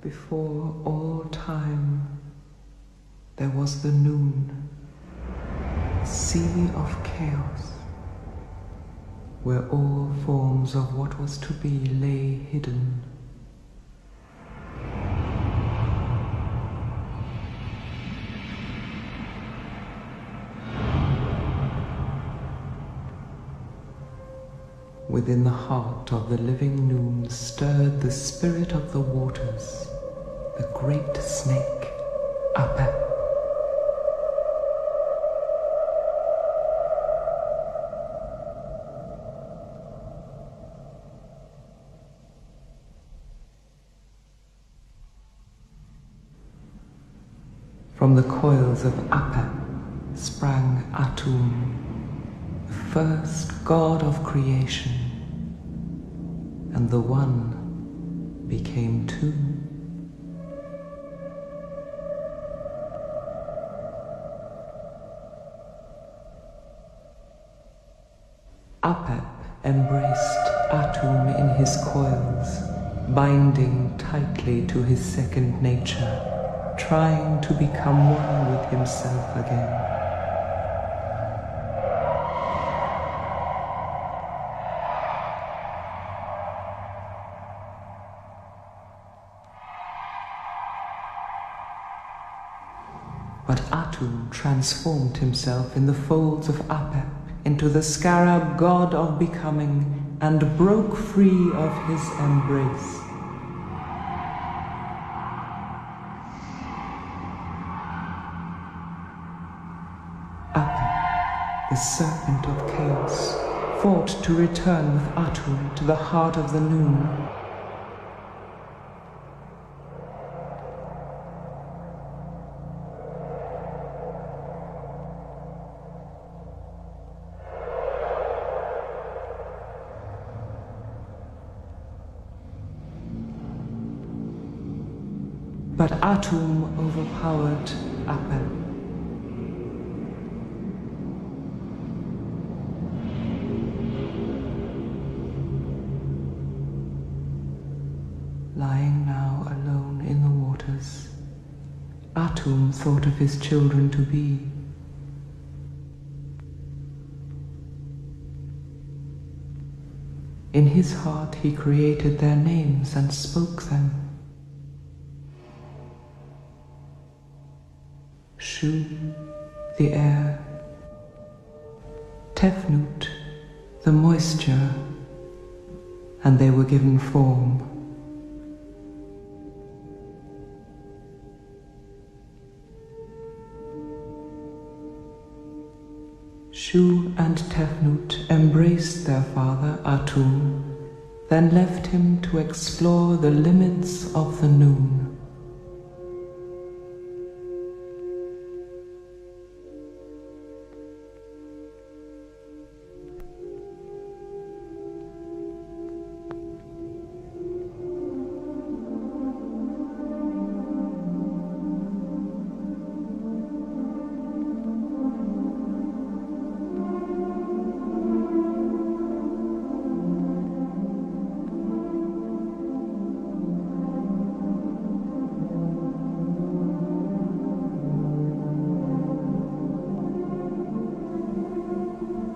Before all time, there was the noon, a sea of chaos, where all forms of what was to be lay hidden. Within the heart of the living noon stirred the spirit of the waters, the great snake, Apep. From the coils of Apep sprang Atum, the first god of creation, and the one became two. Apep embraced Atum in his coils, binding tightly to his second nature, trying to become one with himself again. But Atum transformed himself in the folds of Apep into the scarab god of becoming and broke free of his embrace. Apep, the serpent of chaos, fought to return with Atum to the heart of the noon. But Atum overpowered Apep. Lying now alone in the waters, Atum thought of his children to be. In his heart he created their names and spoke them. Shu, the air, Tefnut, the moisture, and they were given form. Shu and Tefnut embraced their father Atum, then left him to explore the limits of the noon.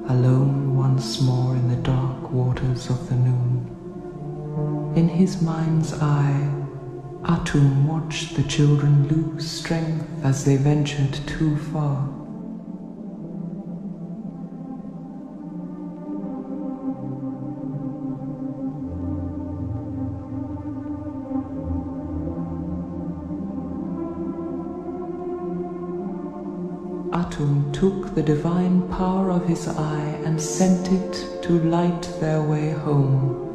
Alone once more in the dark waters of the noon, in his mind's eye, Atum watched the children lose strength as they ventured too far. Atum took the divine power of his eye and sent it to light their way home.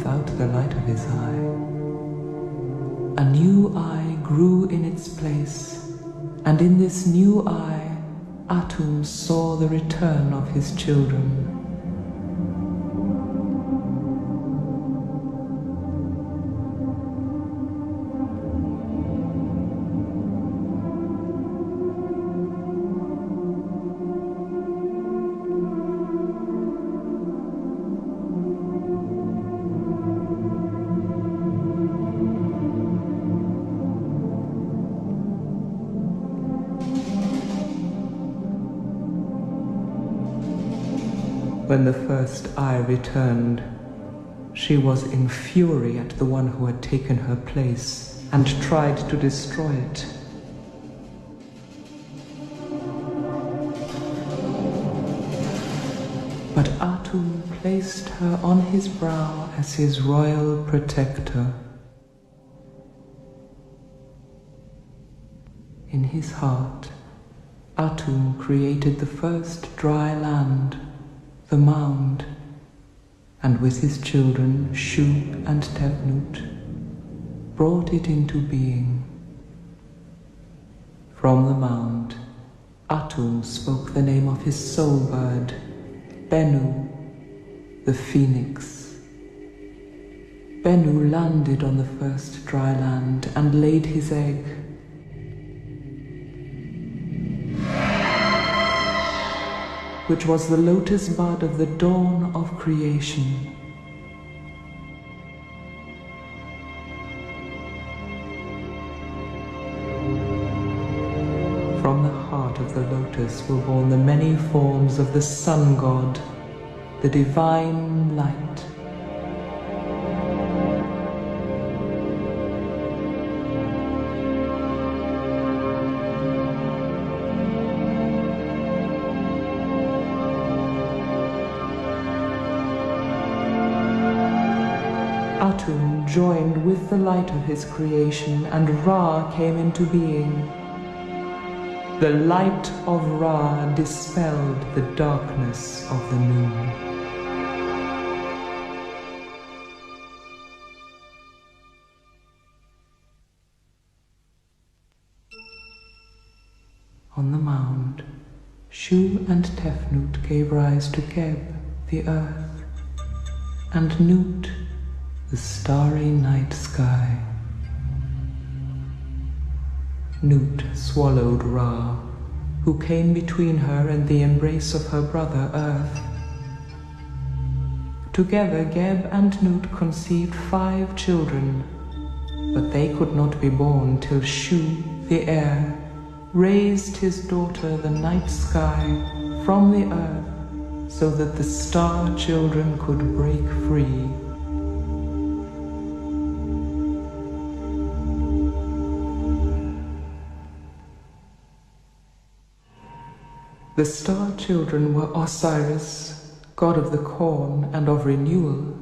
without the light of his eye. A new eye grew in its place, and in this new eye Atum saw the return of his children. When the first eye returned, she was in fury at the one who had taken her place and tried to destroy it. But Atum placed her on his brow as his royal protector. In his heart, Atum created the first dry land, the mound, and with his children, Shu and Tefnut, brought it into being. From the mound, Atum spoke the name of his soul bird, Bennu, the phoenix. Bennu landed on the first dry land and laid his egg. Which was the lotus bud of the dawn of creation. From the heart of the lotus were born the many forms of the sun god, the divine light. Atum joined with the light of his creation, and Ra came into being. The light of Ra dispelled the darkness of the moon. On the mound, Shu and Tefnut gave rise to Geb, the earth, and Nut, the starry night sky. Nut swallowed Ra, who came between her and the embrace of her brother Earth. Together Geb and Nut conceived 5 children, but they could not be born till Shu, the air, raised his daughter the night sky from the earth so that the star children could break free. The star children were Osiris, god of the corn and of renewal,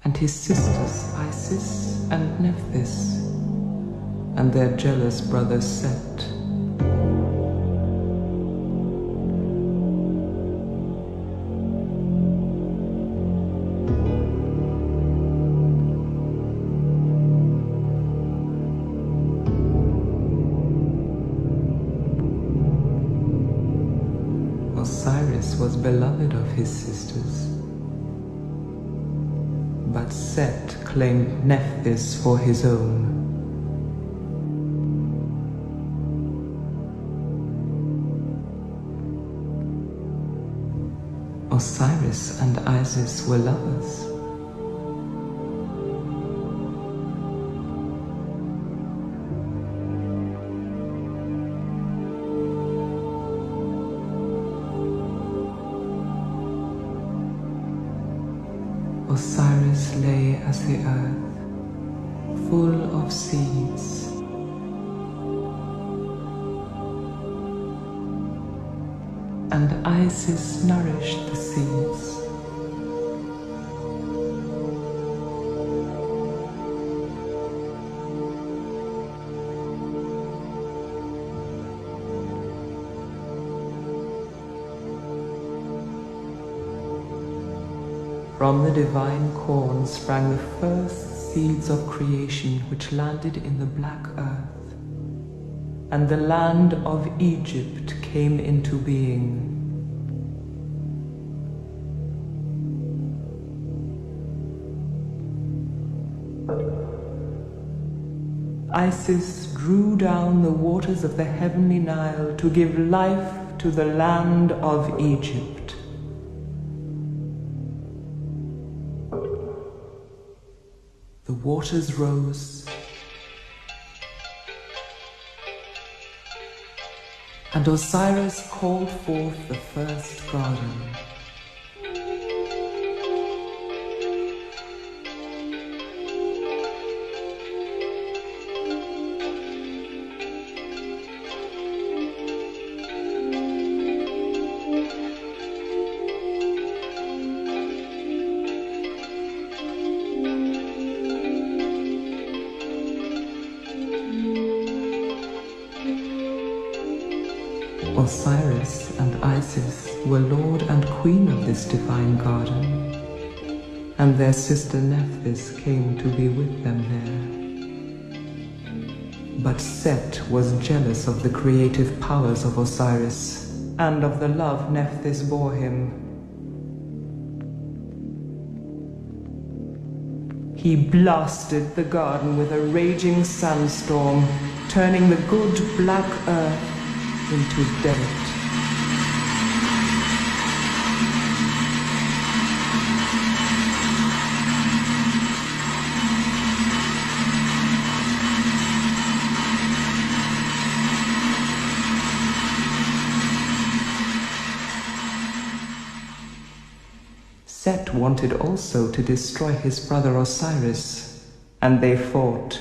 and his sisters Isis and Nephthys, and their jealous brother Set. Osiris was beloved of his sisters, but Set claimed Nephthys for his own. Osiris and Isis were lovers. Osiris lay as the earth, full of seeds. And Isis nourished the seeds. From the divine corn sprang the first seeds of creation which landed in the black earth, and the land of Egypt came into being. Isis drew down the waters of the heavenly Nile to give life to the land of Egypt. The waters rose, and Osiris called forth the first garden. Osiris and Isis were lord and queen of this divine garden, and their sister Nephthys came to be with them there. But Set was jealous of the creative powers of Osiris and of the love Nephthys bore him. He blasted the garden with a raging sandstorm, turning the good black earth into dirt. Set wanted also to destroy his brother Osiris, and they fought.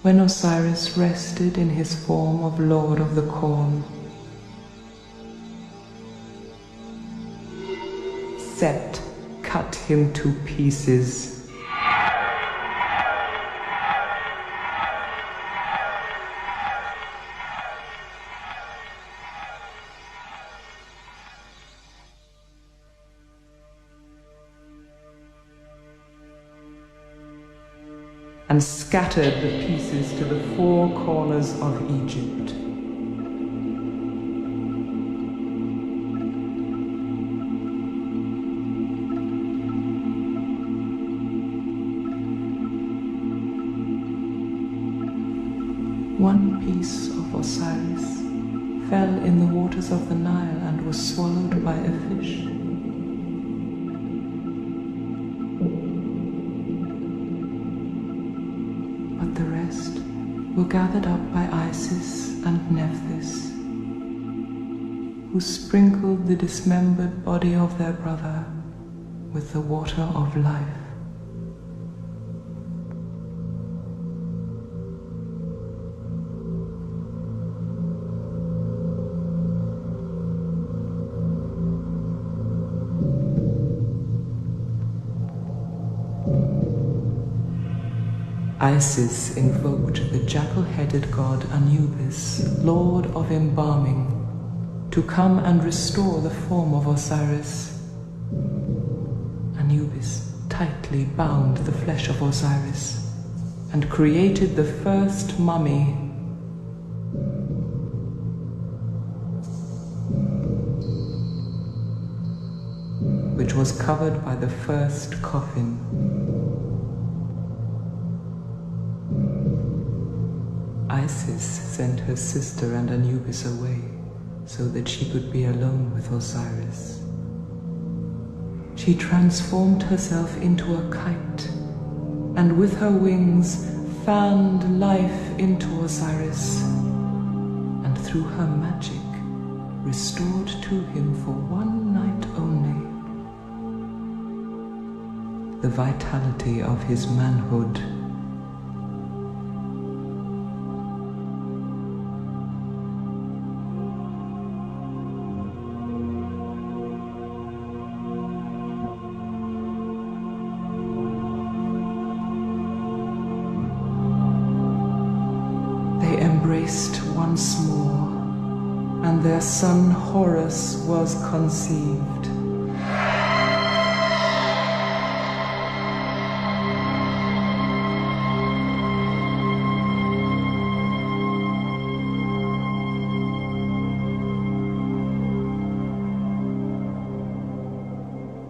When Osiris rested in his form of Lord of the Corn, Set cut him to pieces. And scattered the pieces to the four corners of Egypt. One piece of Osiris fell in the waters of the Nile and was swallowed by a fish. The rest were gathered up by Isis and Nephthys, who sprinkled the dismembered body of their brother with the water of life. Isis invoked the jackal-headed god Anubis, lord of embalming, to come and restore the form of Osiris. Anubis tightly bound the flesh of Osiris and created the first mummy, which was covered by the first coffin. Isis sent her sister and Anubis away so that she could be alone with Osiris. She transformed herself into a kite, and with her wings fanned life into Osiris, and through her magic restored to him for one night only the vitality of his manhood. Embraced once more, and their son Horus was conceived.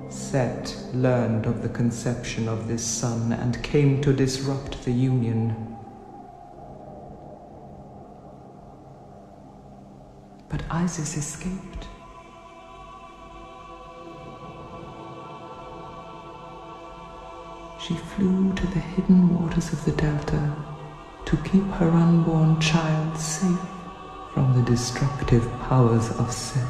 Set learned of the conception of this son and came to disrupt the union. But Isis escaped. She flew to the hidden waters of the delta to keep her unborn child safe from the destructive powers of Set.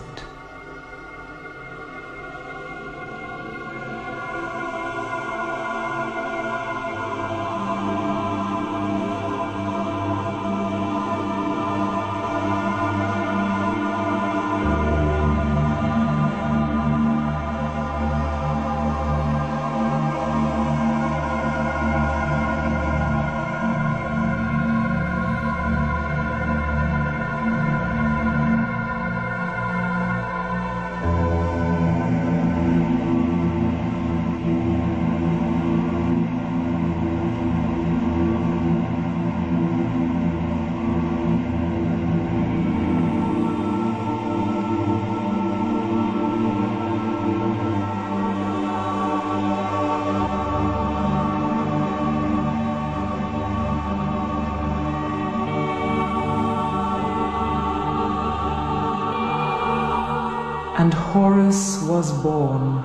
And Horus was born.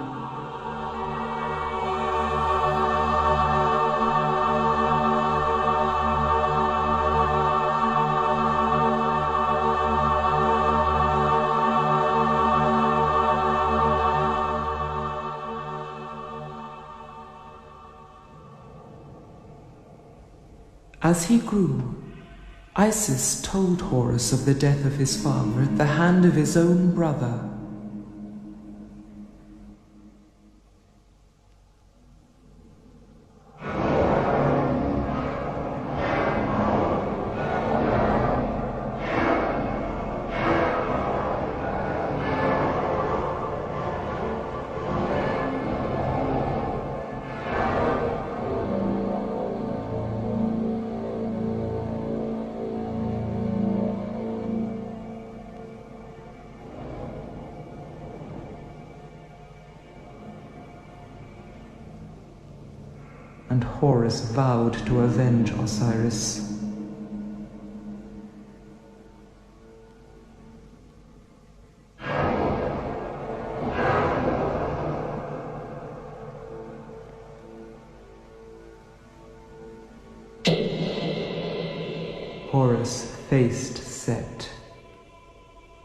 As he grew, Isis told Horus of the death of his father at the hand of his own brother. And Horus vowed to avenge Osiris. Horus faced Set,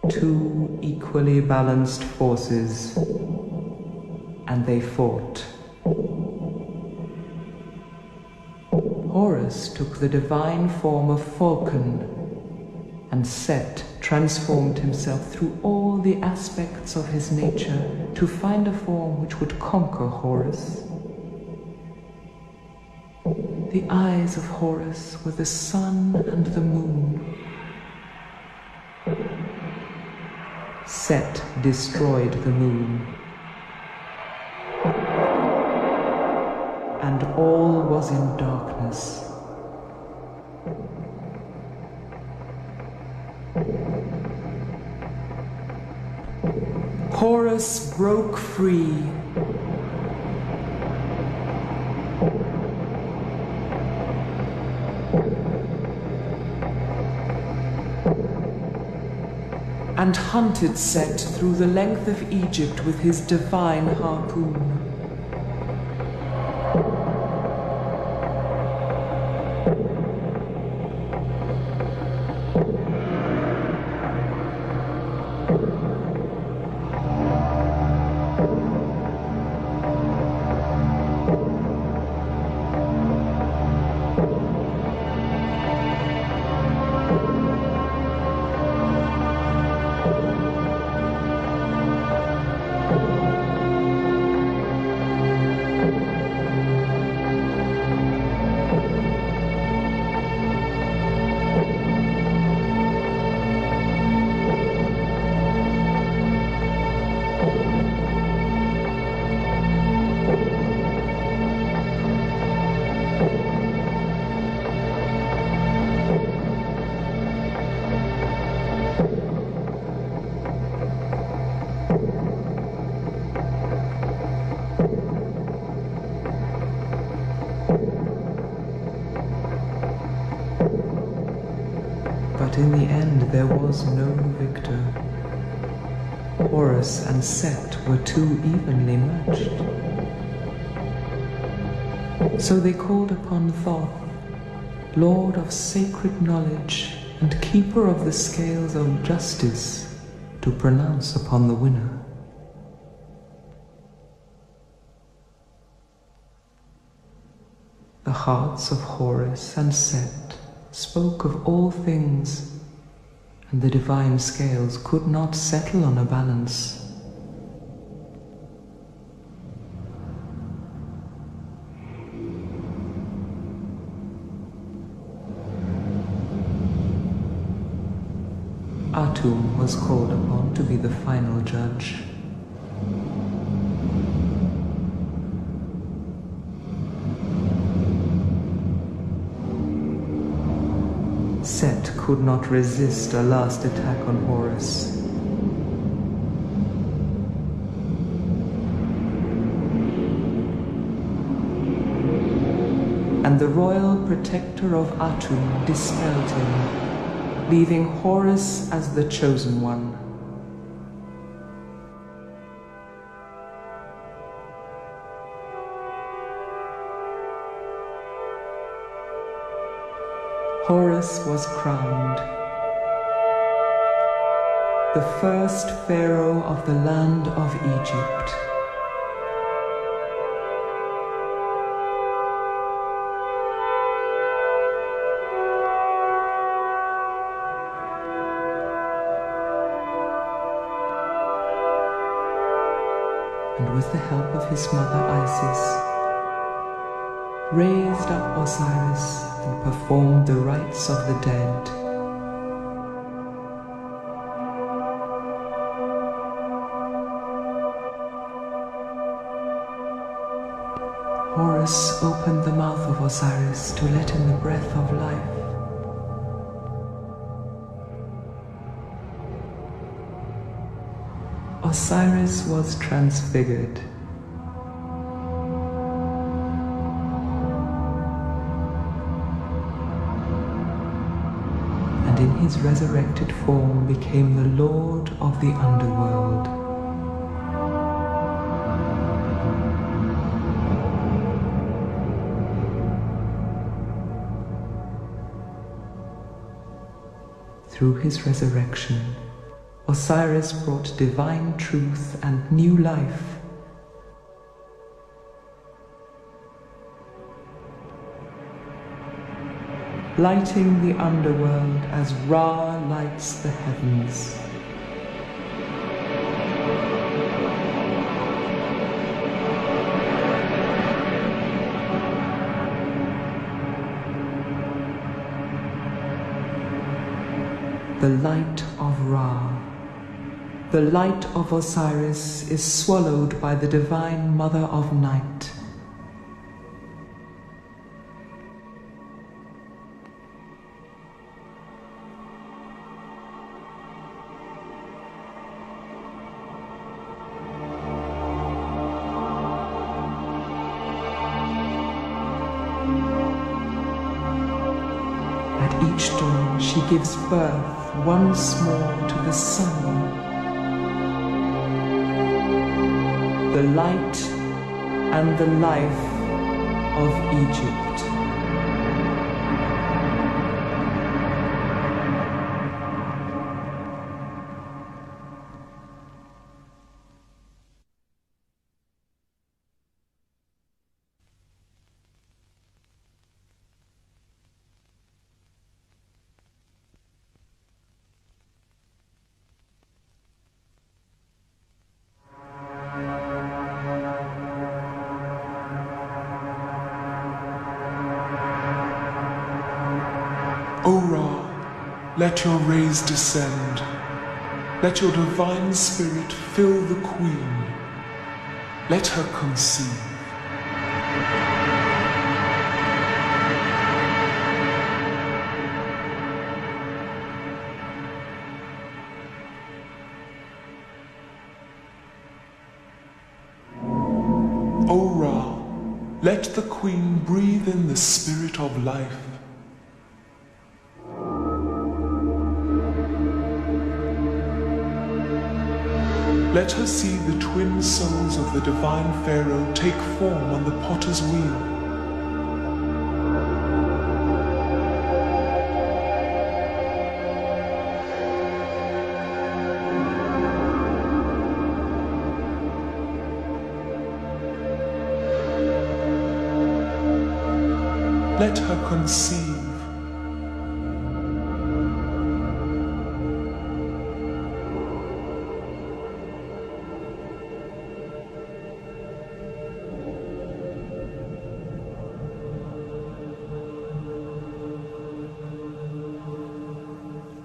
two equally balanced forces, and they fought. Horus took the divine form of falcon, and Set transformed himself through all the aspects of his nature to find a form which would conquer Horus. The eyes of Horus were the sun and the moon. Set destroyed the moon, and all was in darkness. Horus broke free. and hunted Set through the length of Egypt with his divine harpoon. But in the end there was no victor. Horus and Set were too evenly matched. So they called upon Thoth, Lord of sacred knowledge and keeper of the scales of justice, to pronounce upon the winner. The hearts of Horus and Set spoke of all things, and the divine scales could not settle on a balance. Atum was called upon to be the final judge. Set could not resist a last attack on Horus. And the royal protector of Atum dispelled him, leaving Horus as the chosen one. Horus was crowned, the first pharaoh of the land of Egypt. And with the help of his mother Isis, raised up Osiris and performed the rites of the dead. Horus opened the mouth of Osiris to let in the breath of life. Osiris was transfigured. And in his resurrected form became the Lord of the underworld. Through his resurrection, Osiris brought divine truth and new life. Lighting the underworld as Ra lights the heavens. The light of Ra, the light of Osiris, is swallowed by the divine Mother of Night. At each dawn she gives birth once more to the sun, the light and the life of Egypt. O Ra, let your rays descend. Let your divine spirit fill the Queen. Let her conceive. O Ra, let the Queen breathe in the spirit of life. Let her see the twin souls of the divine Pharaoh take form on the potter's wheel. Let her conceive.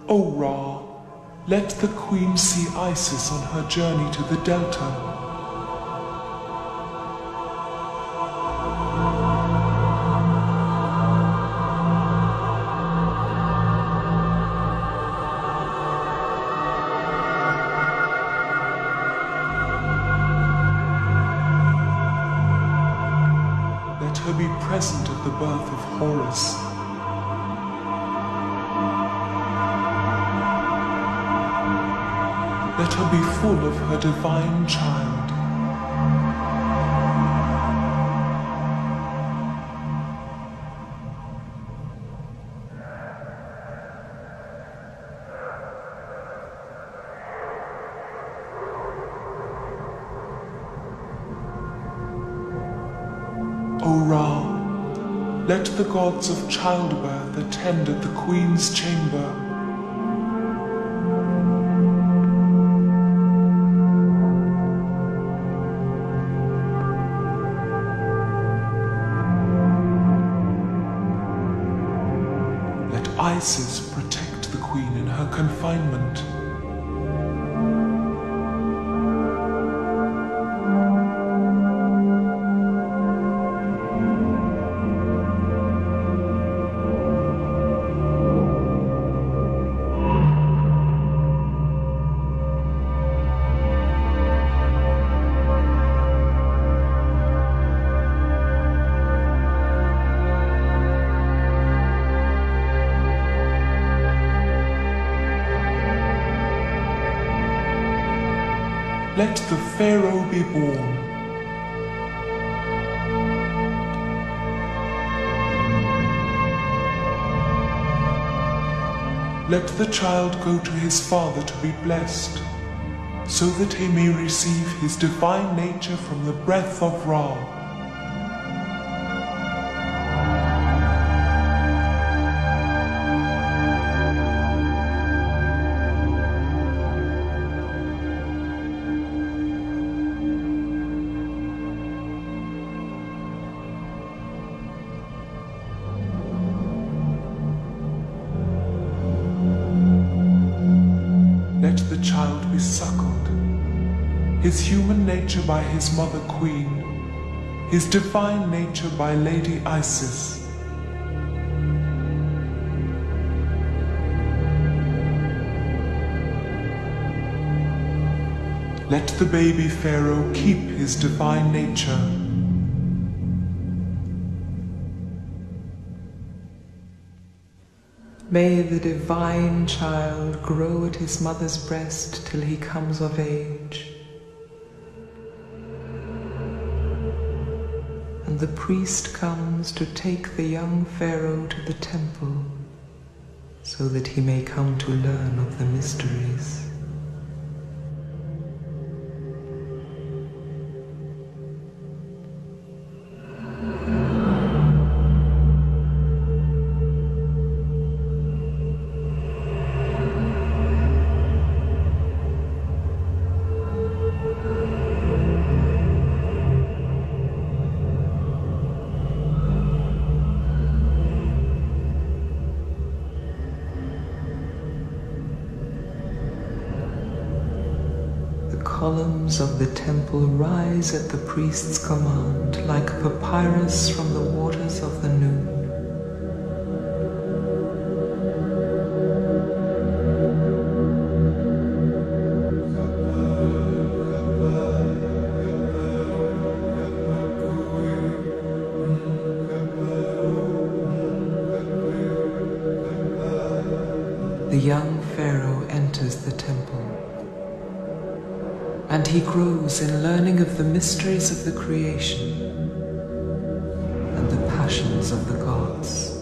O Ra, let the Queen see Isis on her journey to the Delta. Let her be present at the birth of Horus. Let her be full of her divine child. O Ra, let the gods of childbirth attend at the Queen's chamber. Isis protect the Queen in her confinement. Let the Pharaoh be born. Let the child go to his father to be blessed, so that he may receive his divine nature from the breath of Ra. Let the child be suckled, his human nature by his mother Queen, his divine nature by Lady Isis. Let the baby Pharaoh keep his divine nature. May the divine child grow at his mother's breast till he comes of age. And the priest comes to take the young pharaoh to the temple so that he may come to learn of the mysteries. The columns of the temple rise at the priest's command like papyrus from the waters of the noon. The young pharaoh enters the temple. And he grows in learning of the mysteries of the creation and the passions of the gods.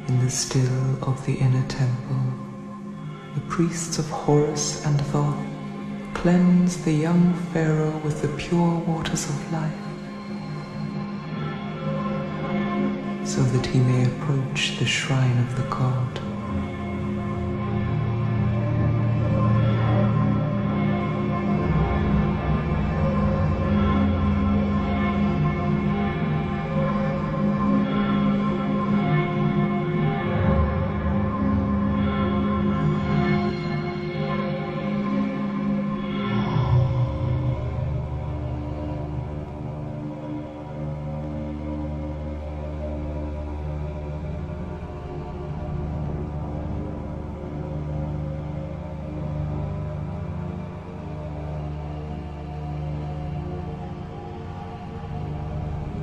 In the still of the inner temple, the priests of Horus and Thoth cleanse the young pharaoh with the pure waters of life, so that he may approach the shrine of the god.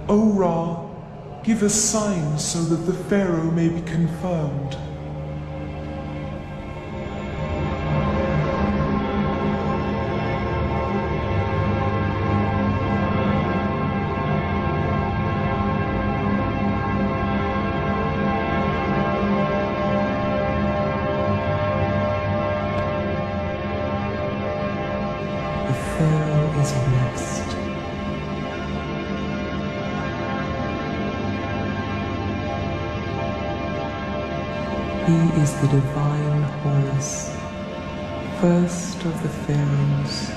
O Ra, give a sign so that the Pharaoh may be confirmed. The Pharaoh is blessed. He is the divine Horus, first of the pharaohs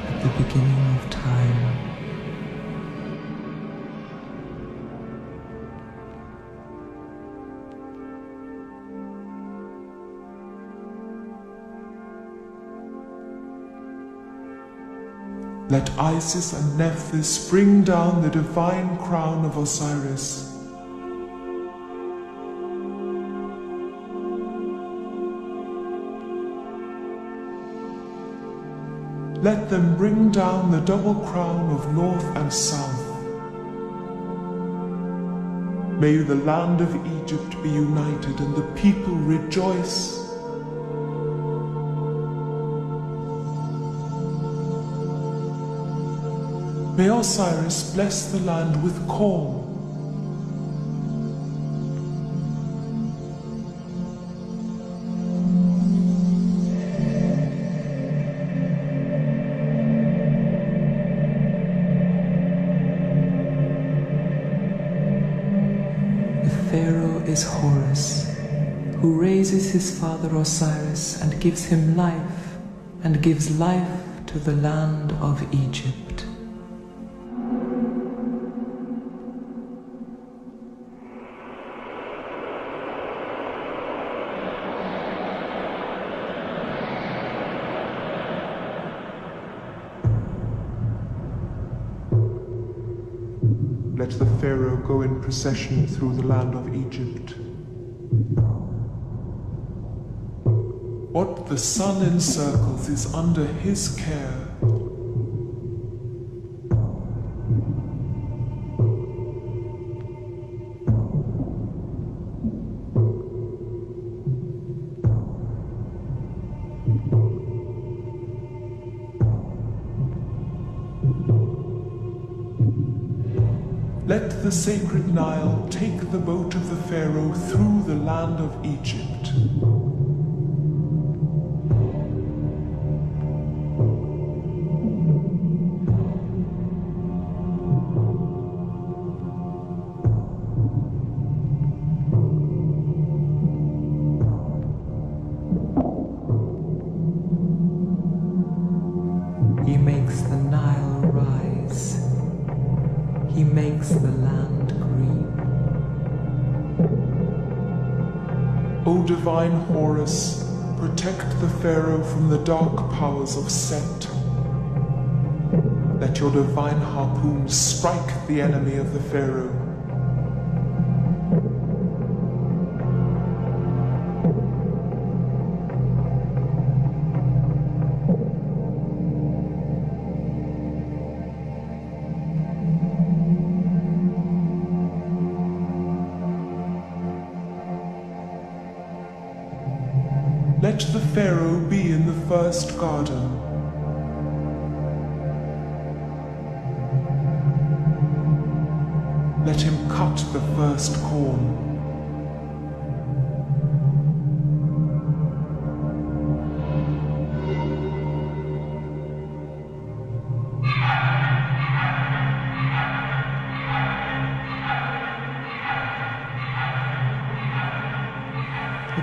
at the beginning of time. Let Isis and Nephthys bring down the divine crown of Osiris. Let them bring down the double crown of North and South. May the land of Egypt be united and the people rejoice. May Osiris bless the land with corn. Pharaoh is Horus, who raises his father Osiris and gives him life, and gives life to the land of Egypt. Let the Pharaoh go in procession through the land of Egypt. What the sun encircles is under his care. Let the sacred Nile take the boat of the Pharaoh through the land of Egypt. He makes the Nile rise. He makes the land green. O divine Horus, protect the Pharaoh from the dark powers of Set. Let your divine harpoons strike the enemy of the Pharaoh. Let the Pharaoh be in the first garden. Let him cut the first corn.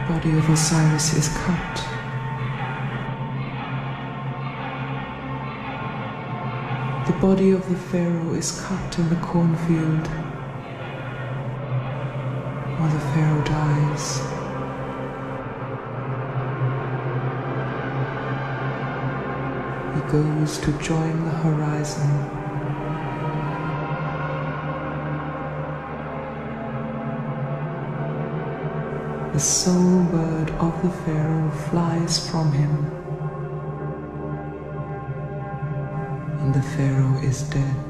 The body of Osiris is cut. The body of the pharaoh is cut in the cornfield, or the pharaoh dies. He goes to join the horizon. The soul bird of the pharaoh flies from him, and the pharaoh is dead.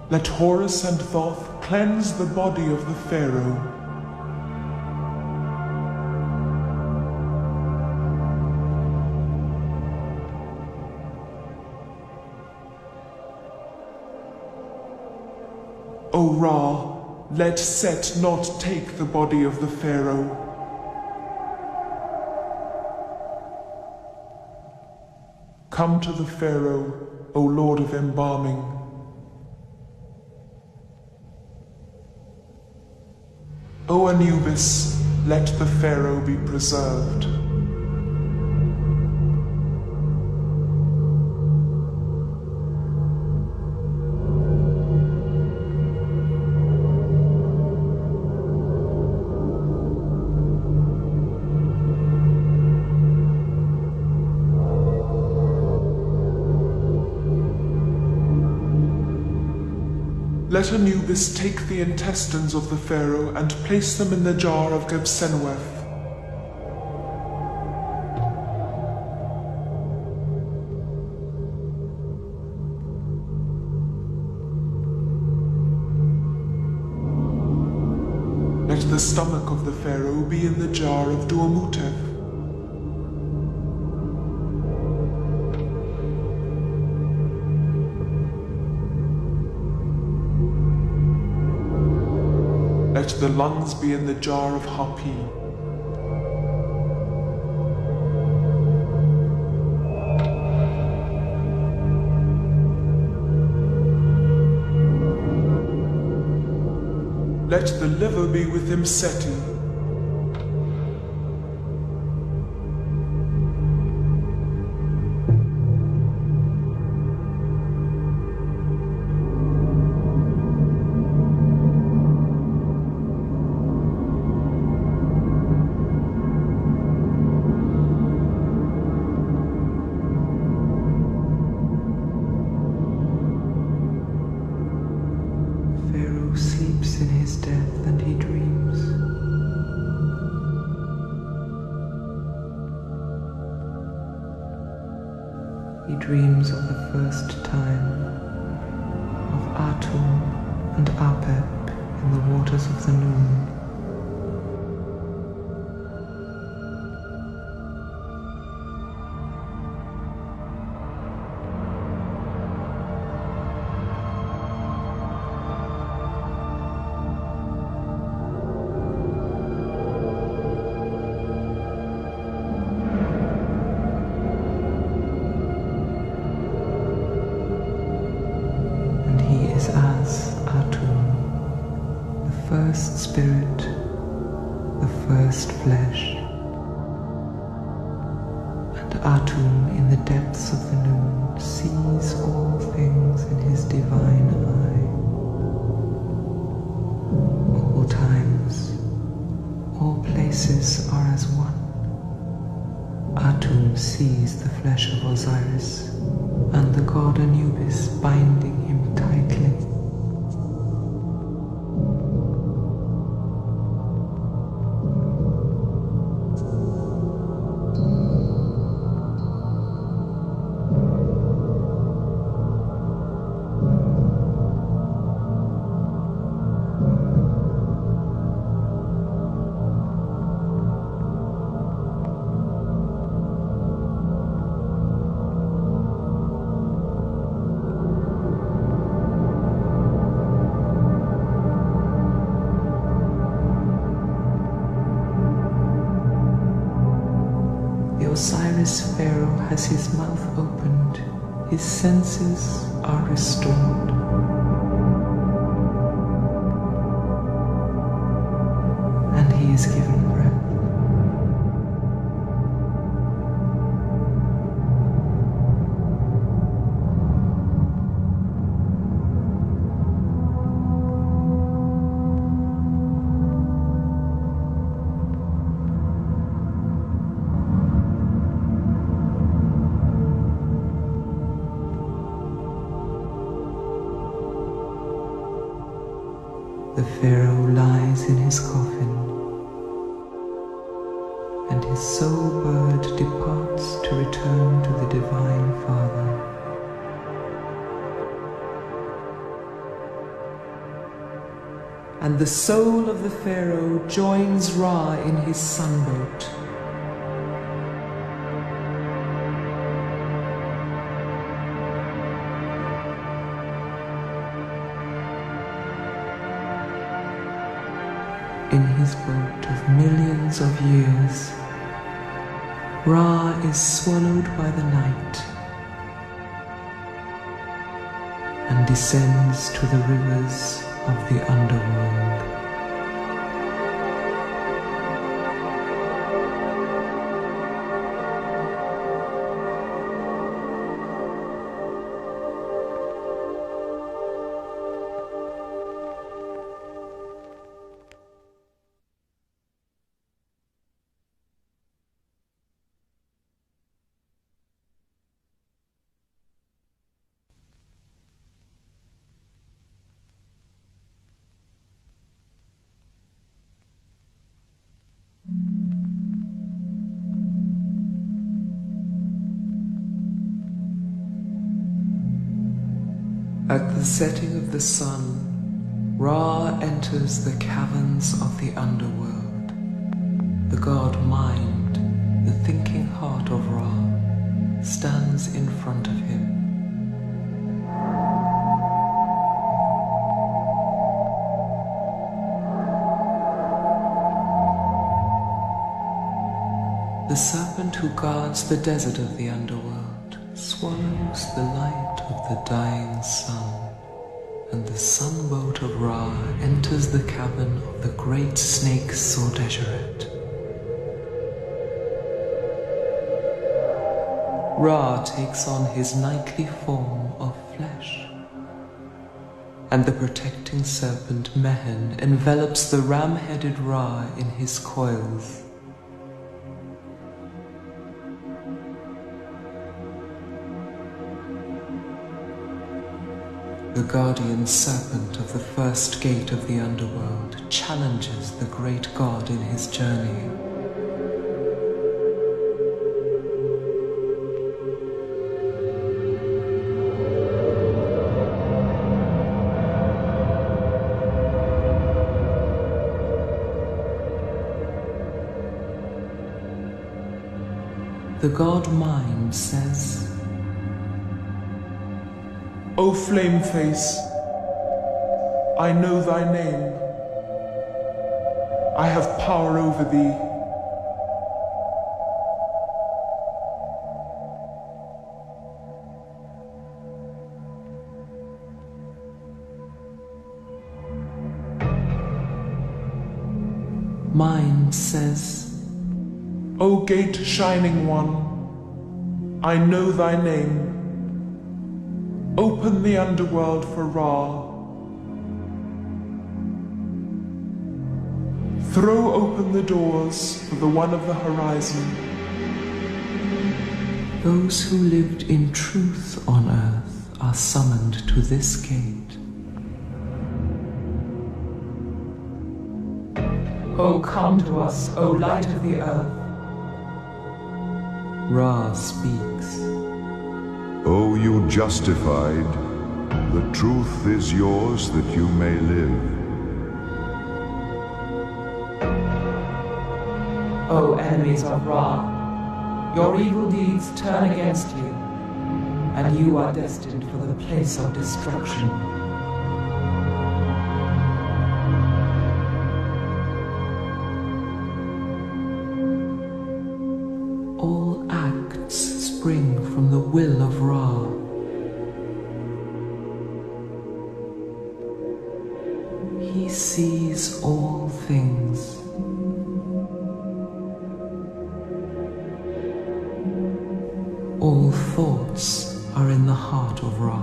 Let Horus and Thoth cleanse the body of the pharaoh. O Ra, let Set not take the body of the pharaoh. Come to the pharaoh, O Lord of embalming. O Anubis, let the pharaoh be preserved. Let Anubis take the intestines of the pharaoh and place them in the jar of Gebsenweth. Let the stomach of the pharaoh be in the jar of Duamutef. Let the lungs be in the jar of Hapi. Let the liver be with Imseti. Sleeps in his death and he dreams. He dreams of the first time, of Atum and Apep in the waters of the Noon. First spirit, the first flesh, and Atum in the depths of the noon sees all things in his divine eye. All times, all places are as one. Atum sees the flesh of Osiris and the god Anubis binding him tightly. as Pharaoh has his mouth opened, his senses are restored. And he is given breath. The Pharaoh lies in his coffin, and his soul bird departs to return to the Divine Father. And the soul of the Pharaoh joins Ra in his sunboat. In his boat of millions of years, Ra is swallowed by the night and descends to the rivers of the underworld. At the setting of the sun, Ra enters the caverns of the underworld. The god Mind, the thinking heart of Ra, stands in front of him. The serpent who guards the desert of the underworld swallows the light of the dying sun, and the sunboat of Ra enters the cabin of the great snake Sordesheret. Ra takes on his nightly form of flesh, and the protecting serpent Mehen envelops the ram-headed Ra in his coils. The guardian serpent of the first gate of the underworld challenges the great god in his journey. The god Mind says, O flame face, I know thy name. I have power over thee. Mind says, O gate shining one, I know thy name. Open the underworld for Ra. Throw open the doors for the one of the horizon. Those who lived in truth on earth are summoned to this gate. O come to us, O light of the earth. Ra speaks. O you justified, the truth is yours that you may live. O enemies of Ra, your evil deeds turn against you, and you are destined for the place of destruction. All act He sees all things. All thoughts are in the heart of Ra.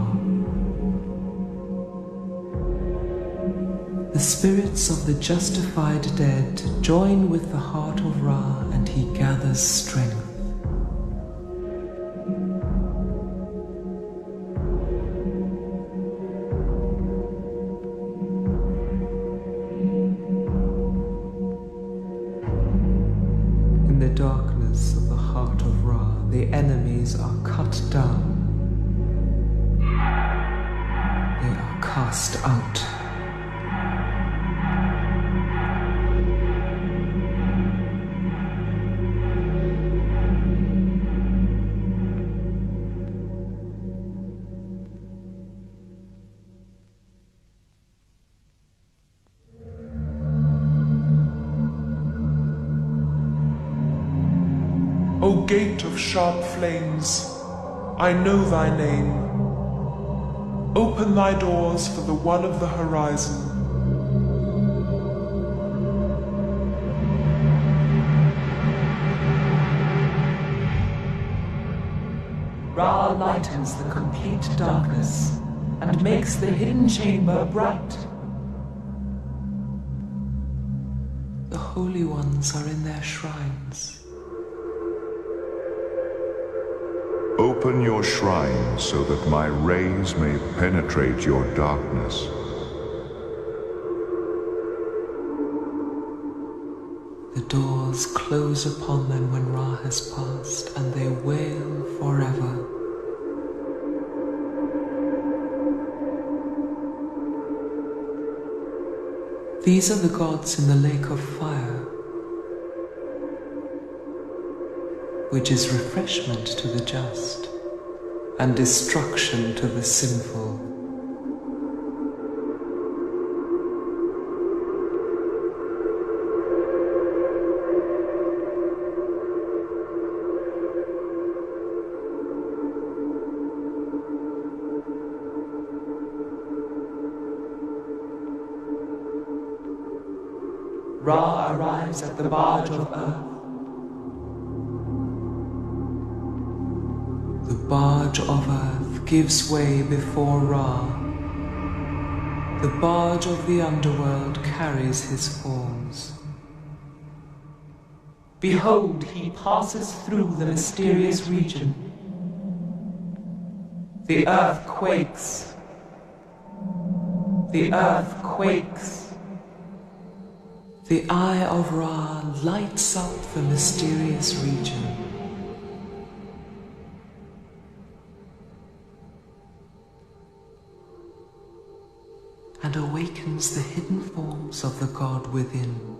The spirits of the justified dead join with the heart of Ra, and he gathers strength. In the darkness of the heart of Ra, the enemies are cut down. They are cast out. O gate of sharp flames, I know thy name. Open thy doors for the one of the horizon. Ra lightens the complete darkness and makes the hidden chamber bright. The holy ones are in their shrines. Open your shrine so that my rays may penetrate your darkness. The doors close upon them when Ra has passed, and they wail forever. These are the gods in the lake of fire, which is refreshment to the just and destruction to the sinful. Ra arrives at the barge of earth. The barge of earth gives way before Ra. The barge of the underworld carries his forms. Behold, he passes through the mysterious region. The earth quakes. The earth quakes. The eye of Ra lights up the mysterious region. And awakens the hidden forms of the god within.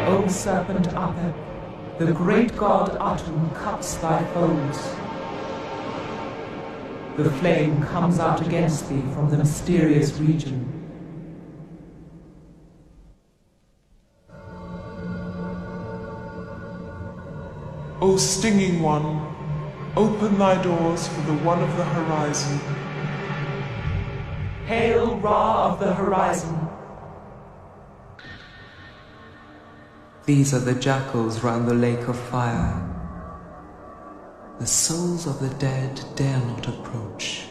O serpent Apep, the great god Atum cuts thy foes. The flame comes out against thee from the mysterious region. O stinging one, open thy doors for the one of the horizon. Hail, Ra of the horizon! These are the jackals round the lake of fire. The souls of the dead dare not approach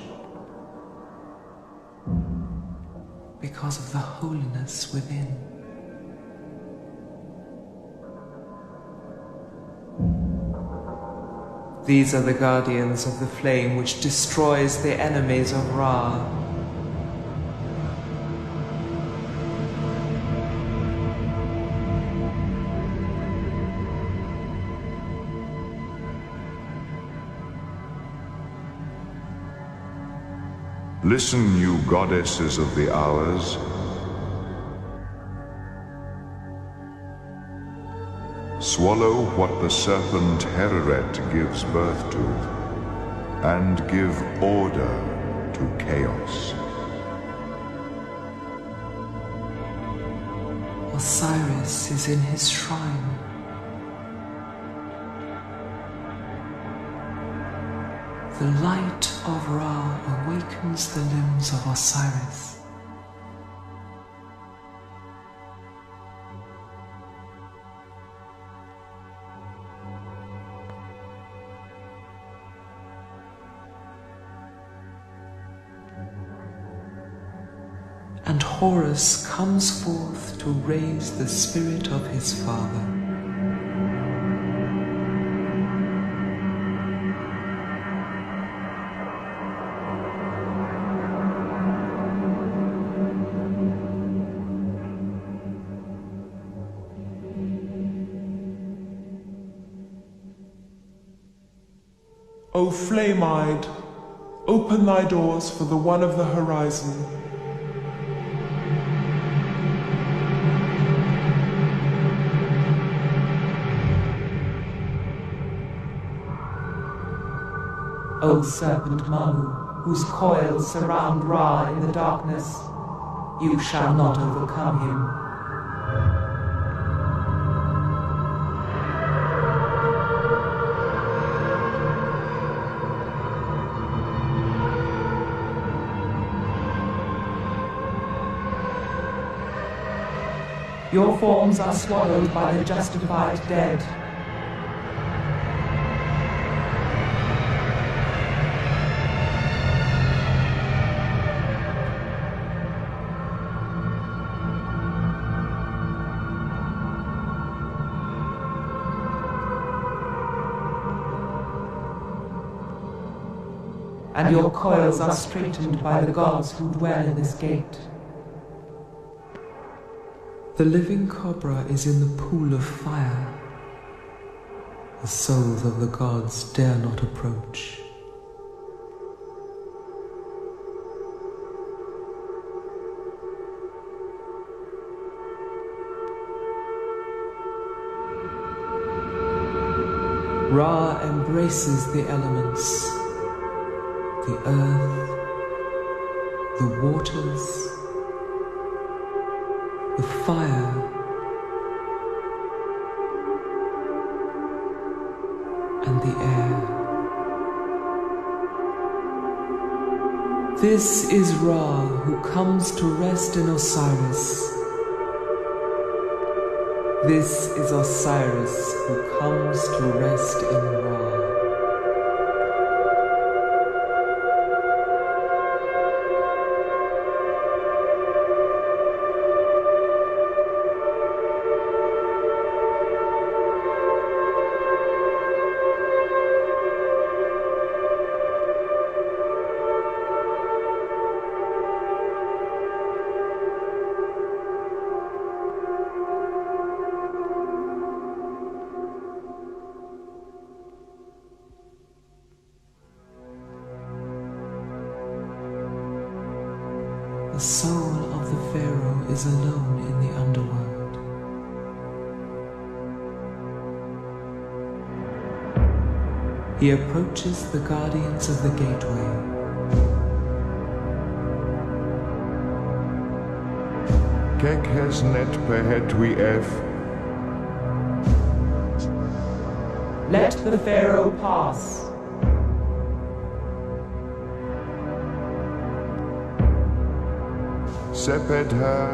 because of the holiness within. These are the guardians of the flame which destroys the enemies of Ra. Listen, you goddesses of the hours. Swallow what the serpent Hereret gives birth to, and give order to chaos. Osiris is in his shrine. The light of Ra awakens the limbs of Osiris. And Horus comes forth to raise the spirit of his father. O flame-eyed, open thy doors for the one of the horizon. O serpent Manu, whose coils surround Ra in the darkness, you shall not overcome him. Your forms are swallowed by the justified dead. And your coils are straightened by the gods who dwell in this gate. The living cobra is in the pool of fire. The souls of the gods dare not approach. Ra embraces the elements, the earth, the waters, the fire, and the air. This is Ra who comes to rest in Osiris. This is Osiris who comes to rest in Ra. The soul of the Pharaoh is alone in the underworld. He approaches the guardians of the gateway. Kek has net perhetwi ef. Let the Pharaoh pass. Seped her.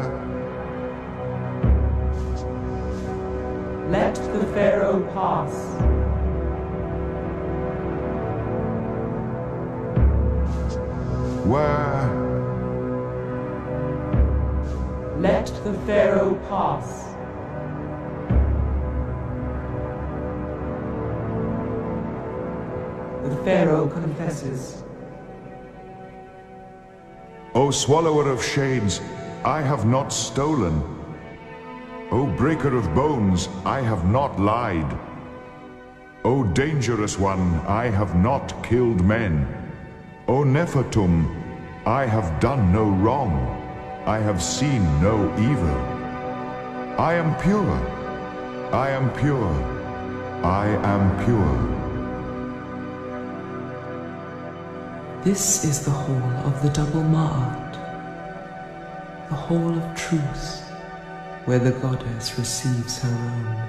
Let the Pharaoh pass. Where? Let the Pharaoh pass. The Pharaoh confesses. O swallower of shades, I have not stolen. O breaker of bones, I have not lied. O dangerous one, I have not killed men. O Nephatum, I have done no wrong. I have seen no evil. I am pure. I am pure. I am pure. This is the hall of the double Ma'at, the hall of truth, where the goddess receives her own.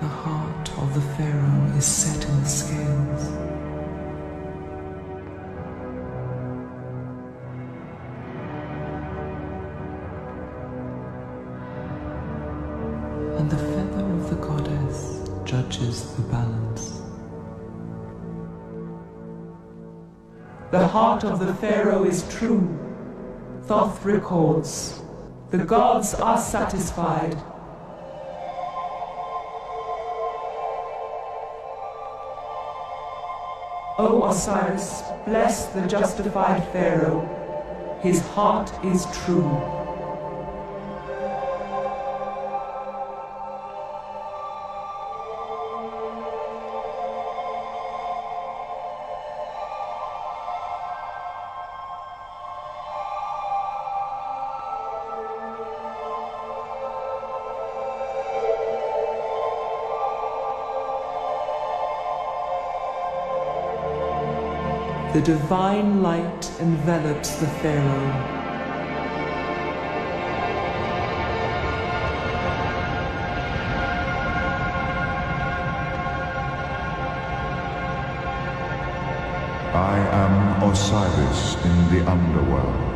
The heart of the Pharaoh is set in the scales. And the feather of the goddess judges the balance. The heart of the Pharaoh is true. Thoth records, the gods are satisfied. O Osiris, bless the justified Pharaoh. His heart is true. The divine light envelops the Pharaoh. I am Osiris in the underworld.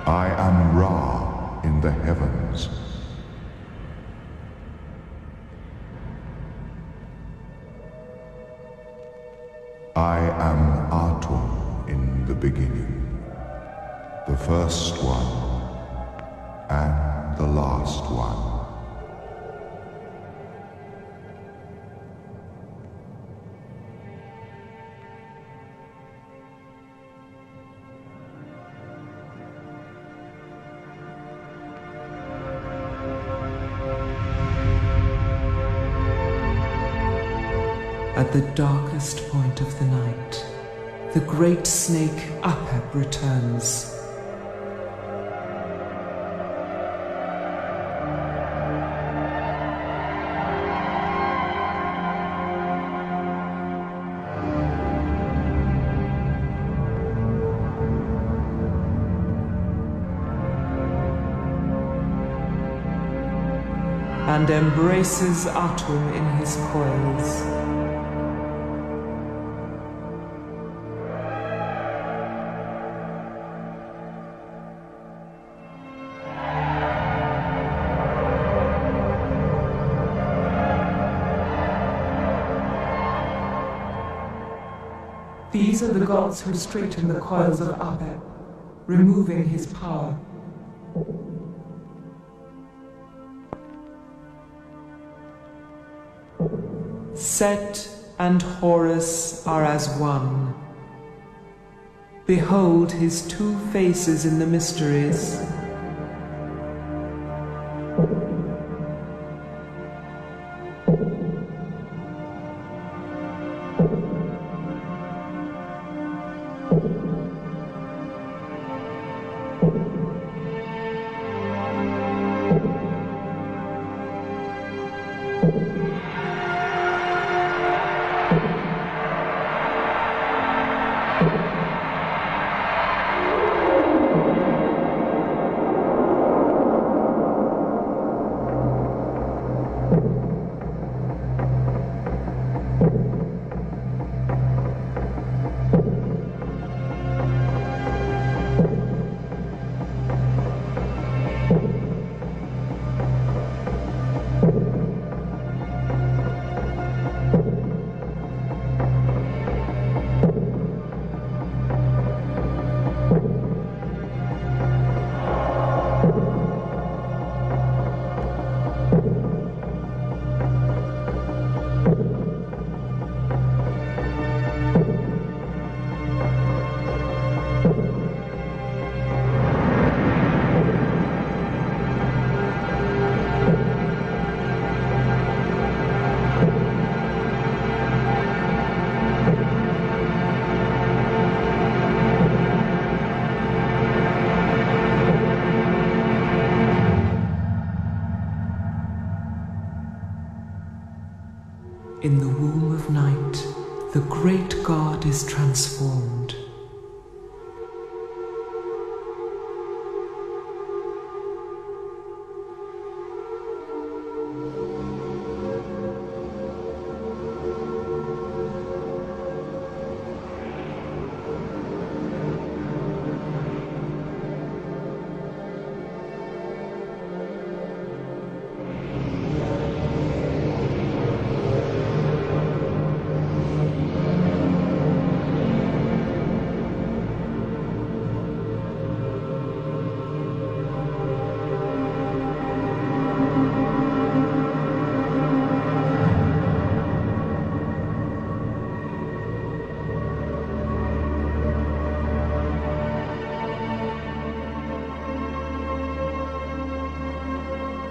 I am Ra in the heavens. I am Atum in the beginning, the first one and the last one. At the darkest point of the night, the great snake Apep returns. And embraces Atum in his coils. These are the gods who straighten the coils of Apep, removing his power. Set and Horus are as one. Behold his two faces in the mysteries. god is transformed.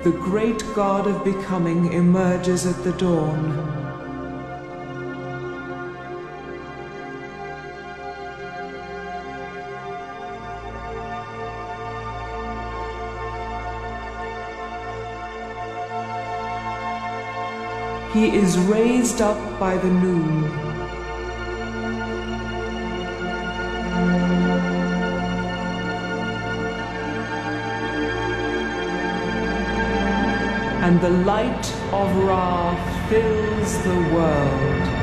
The great god of becoming emerges at the dawn. He is raised up by the noon. And the light of Ra fills the world.